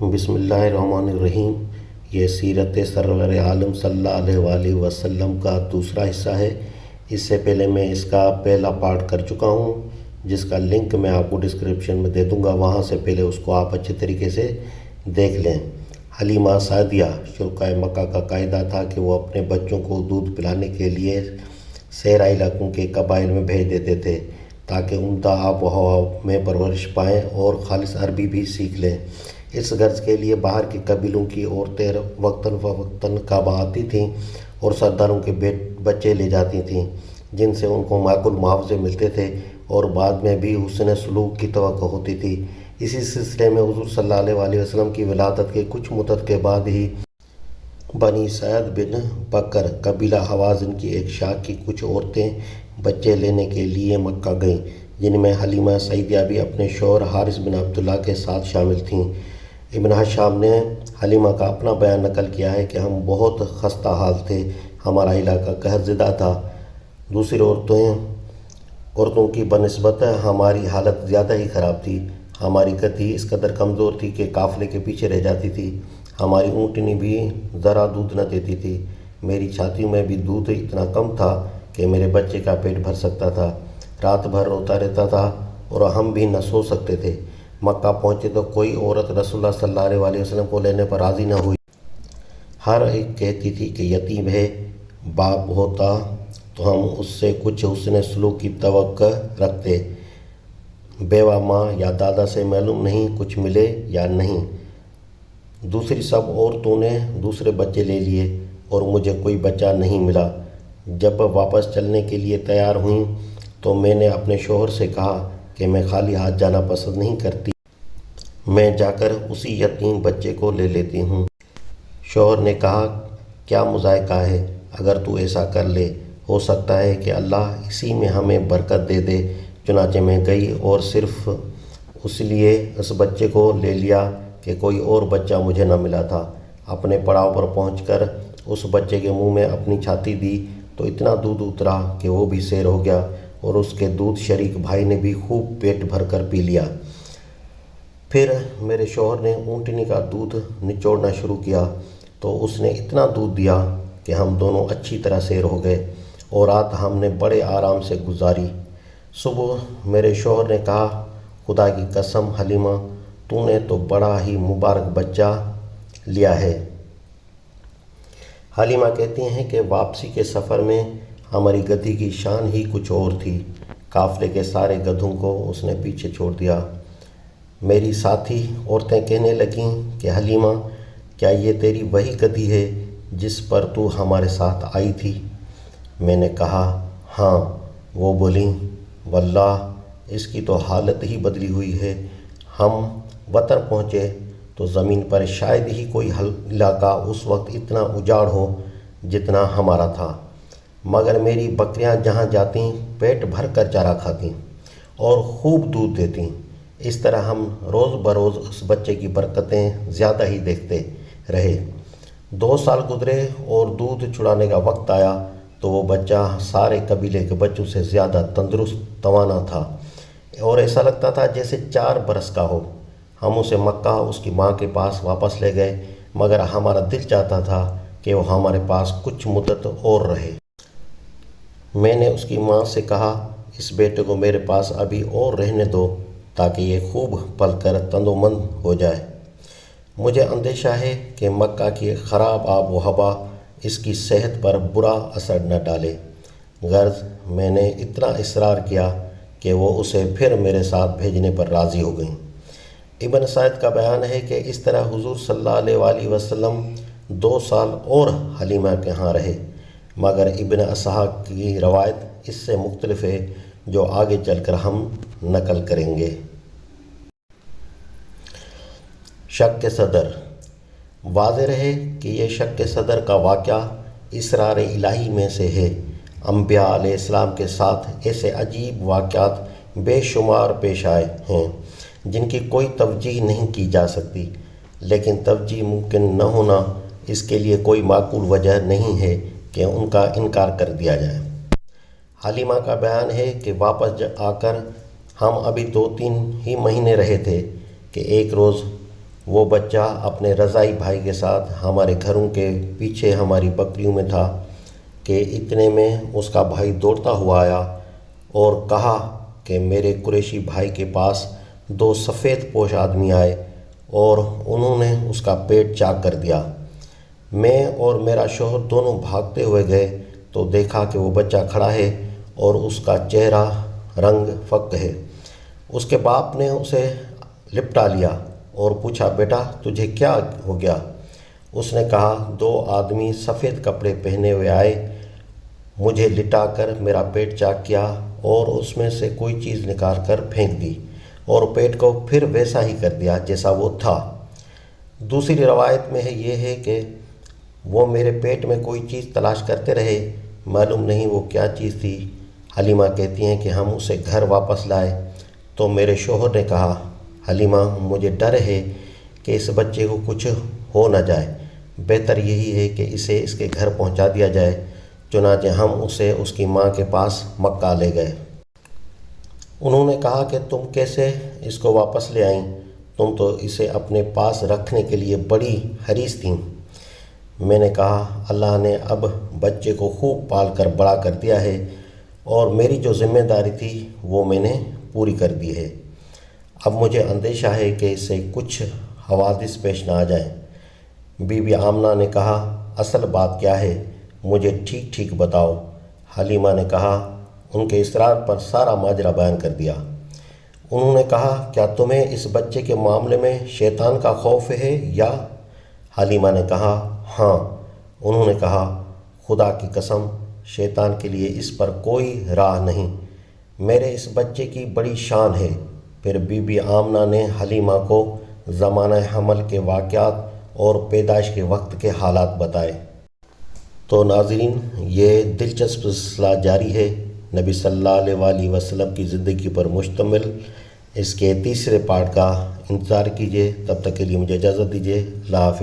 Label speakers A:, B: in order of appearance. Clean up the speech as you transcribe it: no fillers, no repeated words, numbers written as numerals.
A: بسم اللہ الرحمن الرحیم۔ یہ سیرت سرور عالم صلی اللہ علیہ وآلہ وسلم کا دوسرا حصہ ہے۔ اس سے پہلے میں اس کا پہلا پارٹ کر چکا ہوں، جس کا لنک میں آپ کو ڈسکرپشن میں دے دوں گا، وہاں سے پہلے اس کو آپ اچھے طریقے سے دیکھ لیں۔ حلیمہ سعدیہ شرکائے مکہ کا قاعدہ تھا کہ وہ اپنے بچوں کو دودھ پلانے کے لیے صحرا علاقوں کے قبائل میں بھیج دیتے تھے تاکہ عمدہ آب و ہوا میں پرورش پائیں اور خالص عربی بھی سیکھ لیں۔ اس غرض کے لیے باہر کے قبیلوں کی عورتیں وقتاً فوقتاً کعبہ آتی تھیں اور سرداروں کے بچے لے جاتی تھیں، جن سے ان کو معقول معاوضے ملتے تھے اور بعد میں بھی حسن سلوک کی توقع ہوتی تھی۔ اسی سلسلے میں حضور صلی اللہ علیہ وآلہ وسلم کی ولادت کے کچھ مدت کے بعد ہی بنی سعد بن بکر قبیلہ حوازن کی ایک شاخ کی کچھ عورتیں بچے لینے کے لیے مکہ گئیں، جن میں حلیمہ سعدیہ بھی اپنے شوہر حارث بن عبداللہ کے ساتھ شامل تھیں۔ ابن ہشام نے حلیمہ کا اپنا بیان نقل کیا ہے کہ ہم بہت خستہ حال تھے، ہمارا علاقہ قحط زدہ تھا، دوسری عورتوں کی بنسبت ہماری حالت زیادہ ہی خراب تھی۔ ہماری گدھی اس قدر کمزور تھی کہ قافلے کے پیچھے رہ جاتی تھی، ہماری اونٹنی بھی ذرا دودھ نہ دیتی تھی، میری چھاتیوں میں بھی دودھ اتنا کم تھا کہ میرے بچے کا پیٹ بھر سکتا تھا، رات بھر روتا رہتا تھا اور ہم بھی نہ سو سکتے تھے۔ مکہ پہنچے تو کوئی عورت رسول اللہ صلی اللہ علیہ وآلہ وسلم کو لینے پر راضی نہ ہوئی۔ ہر ایک کہتی تھی کہ یتیم ہے، باپ ہوتا تو ہم اس سے کچھ حسن سلوک کی توقع رکھتے، بیوہ ماں یا دادا سے معلوم نہیں کچھ ملے یا نہیں۔ دوسری سب عورتوں نے دوسرے بچے لے لیے اور مجھے کوئی بچہ نہیں ملا۔ جب واپس چلنے کے لیے تیار ہوئیں تو میں نے اپنے شوہر سے کہا کہ میں خالی ہاتھ جانا پسند نہیں کرتی، میں جا کر اسی یتیم بچے کو لے لیتی ہوں۔ شوہر نے کہا کیا مذائقہ ہے، اگر تو ایسا کر لے ہو سکتا ہے کہ اللہ اسی میں ہمیں برکت دے دے۔ چنانچہ میں گئی اور صرف اس لیے اس بچے کو لے لیا کہ کوئی اور بچہ مجھے نہ ملا تھا۔ اپنے پڑاؤ پر پہنچ کر اس بچے کے منہ میں اپنی چھاتی دی تو اتنا دودھ اترا کہ وہ بھی سیر ہو گیا اور اس کے دودھ شریک بھائی نے بھی خوب پیٹ بھر کر پی لیا۔ پھر میرے شوہر نے اونٹنی کا دودھ نچوڑنا شروع کیا تو اس نے اتنا دودھ دیا کہ ہم دونوں اچھی طرح سیر ہو گئے اور رات ہم نے بڑے آرام سے گزاری۔ صبح میرے شوہر نے کہا خدا کی قسم حلیمہ، تو نے تو بڑا ہی مبارک بچہ لیا ہے۔ حلیمہ کہتی ہیں کہ واپسی کے سفر میں ہماری گدھی کی شان ہی کچھ اور تھی، قافلے کے سارے گدھوں کو اس نے پیچھے چھوڑ دیا۔ میری ساتھی عورتیں کہنے لگیں کہ حلیمہ کیا یہ تیری وہی گدھی ہے جس پر تو ہمارے ساتھ آئی تھی؟ میں نے کہا ہاں۔ وہ بولیں واللہ اس کی تو حالت ہی بدلی ہوئی ہے۔ ہم وطن پہنچے تو زمین پر شاید ہی کوئی علاقہ اس وقت اتنا اجاڑ ہو جتنا ہمارا تھا، مگر میری بکریاں جہاں جاتیں پیٹ بھر کر چارہ کھاتیں اور خوب دودھ دیتیں۔ اس طرح ہم روز بروز اس بچے کی برکتیں زیادہ ہی دیکھتے رہے۔ 2 سال گزرے اور دودھ چھڑانے کا وقت آیا تو وہ بچہ سارے قبیلے کے بچوں سے زیادہ تندرست توانا تھا اور ایسا لگتا تھا جیسے 4 برس کا ہو۔ ہم اسے مکہ اس کی ماں کے پاس واپس لے گئے، مگر ہمارا دل چاہتا تھا کہ وہ ہمارے پاس کچھ مدت اور رہے۔ میں نے اس کی ماں سے کہا اس بیٹے کو میرے پاس ابھی اور رہنے دو تاکہ یہ خوب پل کر تندومند ہو جائے۔ مجھے اندیشہ ہے کہ مکہ کی خراب آب و ہوا اس کی صحت پر برا اثر نہ ڈالے۔ غرض میں نے اتنا اصرار کیا کہ وہ اسے پھر میرے ساتھ بھیجنے پر راضی ہو گئیں۔ ابن سعد کا بیان ہے کہ اس طرح حضور صلی اللہ علیہ وآلہ وسلم 2 سال اور حلیمہ کے ہاں رہے، مگر ابن اسحاق کی روایت اس سے مختلف ہے جو آگے چل کر ہم نقل کریں گے۔ شق صدر۔ واضح رہے کہ یہ شق صدر کا واقعہ اسرار الہی میں سے ہے۔ انبیاء علیہ السلام کے ساتھ ایسے عجیب واقعات بے شمار پیش آئے ہیں جن کی کوئی توجیہ نہیں کی جا سکتی، لیکن توجیہ ممکن نہ ہونا اس کے لیے کوئی معقول وجہ نہیں ہے کہ ان کا انکار کر دیا جائے۔ حلیمہ کا بیان ہے کہ واپس آ کر ہم ابھی 2-3 ہی مہینے رہے تھے کہ ایک روز وہ بچہ اپنے رضائی بھائی کے ساتھ ہمارے گھروں کے پیچھے ہماری بکریوں میں تھا کہ اتنے میں اس کا بھائی دوڑتا ہوا آیا اور کہا کہ میرے قریشی بھائی کے پاس 2 سفید پوش آدمی آئے اور انہوں نے اس کا پیٹ چاک کر دیا۔ میں اور میرا شوہر دونوں بھاگتے ہوئے گئے تو دیکھا کہ وہ بچہ کھڑا ہے اور اس کا چہرہ رنگ فک ہے۔ اس کے باپ نے اسے لپٹا لیا اور پوچھا، بیٹا تجھے کیا ہو گیا؟ اس نے کہا، 2 آدمی سفید کپڑے پہنے ہوئے آئے، مجھے لٹا کر میرا پیٹ چاک کیا اور اس میں سے کوئی چیز نکال کر پھینک دی اور پیٹ کو پھر ویسا ہی کر دیا جیسا وہ تھا۔ دوسری روایت میں یہ ہے کہ وہ میرے پیٹ میں کوئی چیز تلاش کرتے رہے، معلوم نہیں وہ کیا چیز تھی۔ حلیمہ کہتی ہیں کہ ہم اسے گھر واپس لائے تو میرے شوہر نے کہا، حلیمہ مجھے ڈر ہے کہ اس بچے کو کچھ ہو نہ جائے، بہتر یہی ہے کہ اسے اس کے گھر پہنچا دیا جائے۔ چنانچہ ہم اسے اس کی ماں کے پاس مکہ لے گئے۔ انہوں نے کہا کہ تم کیسے اس کو واپس لے آئیں؟ تم تو اسے اپنے پاس رکھنے کے لیے بڑی حریص تھیں۔ میں نے کہا، اللہ نے اب بچے کو خوب پال کر بڑا کر دیا ہے اور میری جو ذمہ داری تھی وہ میں نے پوری کر دی ہے۔ اب مجھے اندیشہ ہے کہ اس سے کچھ حوادث پیش نہ آ جائیں۔ بی بی آمنہ نے کہا، اصل بات کیا ہے مجھے ٹھیک ٹھیک بتاؤ۔ حلیمہ نے کہا، ان کے اصرار پر سارا ماجرا بیان کر دیا۔ انہوں نے کہا، کیا تمہیں اس بچے کے معاملے میں شیطان کا خوف ہے یا؟ حلیمہ نے کہا، ہاں۔ انہوں نے کہا، خدا کی قسم شیطان کے لیے اس پر کوئی راہ نہیں، میرے اس بچے کی بڑی شان ہے۔ پھر بی بی آمنہ نے حلیمہ کو زمانہ حمل کے واقعات اور پیدائش کے وقت کے حالات بتائے۔ تو ناظرین، یہ دلچسپ سلسلہ جاری ہے نبی صلی اللہ علیہ وآلہ وسلم کی زندگی پر مشتمل۔ اس کے تیسرے پارٹ کا انتظار کیجیے، تب تک کے لیے مجھے اجازت دیجیے۔ اللہ حافظ۔